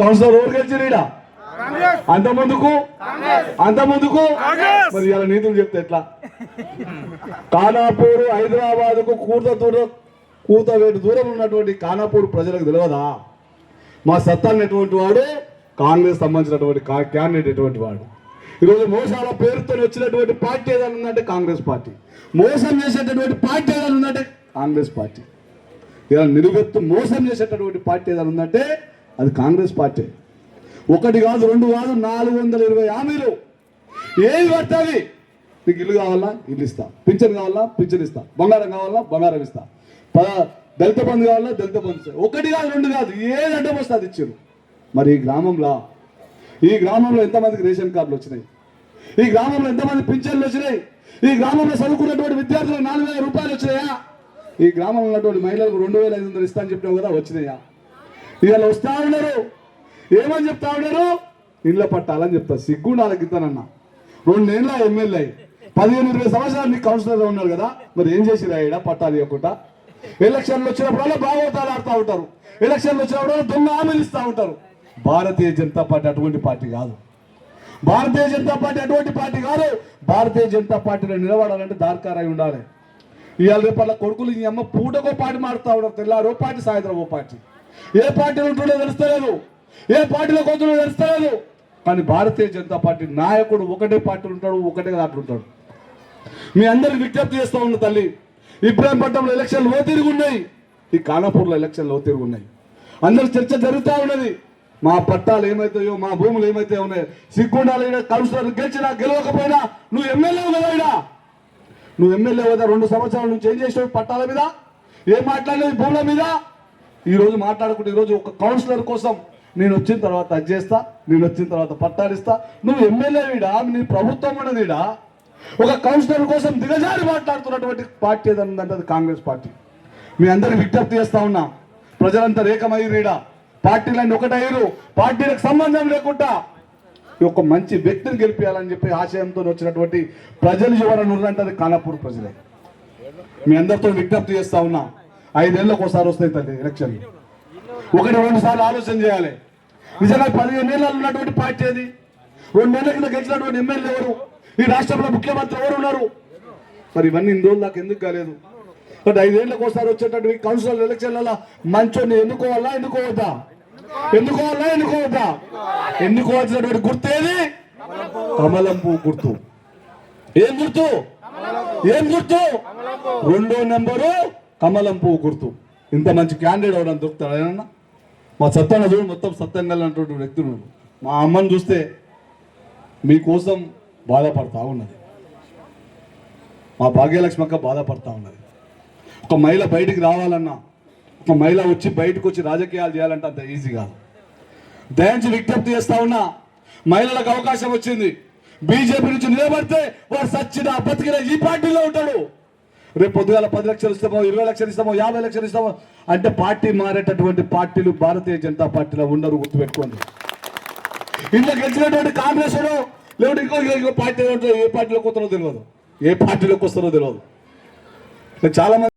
Councillor ఎవరు గెలిచిరీడా? అంత ముందుకు మరి ఇలా నీతులు చెప్తే ఎట్లా? ఖానాపూర్ హైదరాబాద్ కు కూతవేటు దూరం ఉన్నటువంటి ఖానాపూర్ ప్రజలకు తెలియదా మా సత్తా అనేటువంటి వాడు కాంగ్రెస్ సంబంధించినటువంటి క్యాండిడేట్ ఎటువంటి వాడు? ఈరోజు మోసాల పేరుతో వచ్చినటువంటి పార్టీ ఏదైనా ఉందంటే కాంగ్రెస్ పార్టీ, మోసం చేసేటటువంటి పార్టీ ఏదైనా ఉందంటే కాంగ్రెస్ పార్టీ, ఇలా నిలువెత్తు మోసం చేసేటటువంటి పార్టీ ఏదైనా ఉందంటే అది కాంగ్రెస్ పార్టీ. ఒకటి కాదు, రెండు కాదు, 420 హామీలు. ఏది పడుతుంది? నీకు ఇల్లు కావాలా ఇల్లు ఇస్తా, పింఛన్ కావాలా పింఛన్ ఇస్తా, బంగారం కావాలా బంగారం ఇస్తా, దళిత బంధు కావాలా దళిత బంధు ఇస్తా. ఒకటి కాదు, రెండు కాదు, ఏది అడ్డం వస్తే అది ఇచ్చారు. మరి ఈ గ్రామంలో ఎంతమందికి రేషన్ కార్డులు వచ్చినాయి? ఈ గ్రామంలో ఎంతమంది పింఛన్లు వచ్చినాయి? ఈ గ్రామంలో చదువుకున్నటువంటి విద్యార్థులకు 4,000 రూపాయలు వచ్చినాయా? ఈ గ్రామంలో ఉన్నటువంటి మహిళలకు 2,500 ఇస్తా అని చెప్పినావు కదా, వచ్చినాయా? ఇవాళ వస్తా ఉన్నారు, ఏమని చెప్తా ఉన్నారు? ఇళ్ళ పట్టాలని చెప్తా. సిగ్గుండాలకి ఇస్తానన్నా 2 ఏళ్ళ ఎమ్మెల్యే 15-20 సంవత్సరాలు నీకు కౌన్సిలర్గా ఉన్నారు కదా, మరి ఏం చేసిరా ఈడ పట్టాలు ఇవ్వకుండా? ఎలక్షన్లు వచ్చినప్పుడల్లా భాగవతాలు ఆడుతూ ఉంటారు, ఎలక్షన్లు వచ్చినప్పుడు దొంగ హామీలు ఇస్తూ ఉంటారు. భారతీయ జనతా పార్టీ అటువంటి పార్టీ కాదు. భారతీయ జనతా పార్టీ అటువంటి పార్టీ కాదు. భారతీయ జనతా పార్టీలో నిలబడాలంటే దార్కారై ఉండాలి. ఇవాళ రేపల్ల కొడుకులు ఈ అమ్మ పూటకో పార్టీ మారుతా ఉన్నారు, తెల్లారో పార్టీ సాయంత్రం ఓ పార్టీ. ఏ పార్టీలో ఉంటుందో తెలుస్తలేదు, ఏ పార్టీలో కొంచెం తెలుస్తలేదు. కానీ భారతీయ జనతా పార్టీ నాయకుడు ఒకటే పార్టీలు ఉంటాడు, ఒకటే దాంట్లో ఉంటాడు. మీ అందరికి విజ్ఞప్తి చేస్తూ ఉన్న తల్లి, ఇబ్రాహీంపట్నంలో ఎలక్షన్లు ఓ తిరిగి ఉన్నాయి, ఈ ఖానాపూర్లో ఎలక్షన్లు ఓ తిరిగి ఉన్నాయి. అందరు చర్చ జరుగుతూ ఉన్నది. మా పట్టాలు ఏమైతాయో, మా భూములు ఏమైతే ఉన్నాయో సిగ్గుండాలి. కౌన్సిలర్ గెలిచినా గెలవకపోయినా నువ్వు ఎమ్మెల్యే కదా, ఇడా నువ్వు ఎమ్మెల్యే కదా. 2 సంవత్సరాల నుంచి ఏం చేసావు? పట్టాల మీద ఏం మాట్లాడలేదు, భూముల మీద. ఈరోజు మాట్లాడుకుంటే ఈరోజు ఒక కౌన్సిలర్ కోసం నేను వచ్చిన తర్వాత అది చేస్తా, నేను వచ్చిన తర్వాత పట్టాలిస్తా. నువ్వు ఎమ్మెల్యే వీడా, నీ ప్రభుత్వం ఉన్నది వీడా. ఒక కౌన్సిలర్ కోసం దిగజారి మాట్లాడుతున్నటువంటి పార్టీ ఏదంటే అది కాంగ్రెస్ పార్టీ. మీ అందరికి విజ్ఞప్తి చేస్తా ఉన్నా, ప్రజలంతా ఏకమయ్యారు, పార్టీలన్నీ ఒకటయ్యారు. పార్టీలకు సంబంధం లేకుండా ఒక మంచి వ్యక్తిని గెలిపించాలని చెప్పి ఆశయంతో వచ్చినటువంటి ప్రజలు ఎవరైనా ఉన్నారంటే అది ఖానాపూర్ ప్రజలే. మీ అందరితో విజ్ఞప్తి చేస్తా ఉన్నా, 5 ఏళ్ళకు ఒకసారి వస్తాయి తల్లి ఎలక్షన్లు. 1-2 సార్లు ఆలోచన చేయాలి. నిజంగా 15 ఏళ్ళు ఉన్నటువంటి పార్టీ అది. 2 ఏళ్ల కింద గెలిచినటువంటి ఎమ్మెల్యే ఎవరు? ఈ రాష్ట్రంలో ముఖ్యమంత్రి ఎవరు ఉన్నారు? మరి ఇవన్నీ ఇన్ని రోజులు నాకు ఎందుకు కాలేదు? బట్ 5 ఏళ్ళకు ఒకసారి వచ్చేటటువంటి కౌన్సిలర్ ఎలక్షన్లలో మంచోని ఎన్నుకోవాలా ఎన్నుకోవద్దా? ఎన్నుకోవాల్సినటువంటి గుర్తు ఏది? కమలం పువ్వు గుర్తు. ఏం గుర్తు? 2వ నెంబరు కమలం పువ్వు గుర్తు. ఇంత మంచి క్యాండిడేట్ అవడం దొరుకుతాడు ఏమన్నా? మా సత్తాన్ని చూడు, మొత్తం సత్యంగా అన్నటువంటి వ్యక్తులు. మా అమ్మని చూస్తే మీకోసం బాధపడతా ఉన్నది, మా భాగ్యలక్ష్మి అక్క బాధపడతా ఉన్నది. ఒక మహిళ బయటికి రావాలన్నా, ఒక మహిళ వచ్చి బయటకు వచ్చి రాజకీయాలు చేయాలంటే అంత ఈజీ కాదు. దయించి విజ్ఞప్తి చేస్తా ఉన్నా, మహిళలకు అవకాశం వచ్చింది. బీజేపీ నుంచి నిలబడితే వాడు సచ్చినా బతికిన ఈ పార్టీలో ఉంటాడు. రేపు పొద్దుగాల 10 లక్షలు ఇస్తామో, 20 లక్షలు ఇస్తామో, 50 లక్షలు ఇస్తామో అంటే పార్టీ మారేటటువంటి పార్టీలు భారతీయ జనతా పార్టీలో ఉండరు, గుర్తుపెట్టుకోండి. ఇంట్లో గెలిచినటువంటి కాంగ్రెస్ లేకుంటే ఇంకో పార్టీ ఏ పార్టీలోకి వస్తారో తెలియదు, చాలా మంది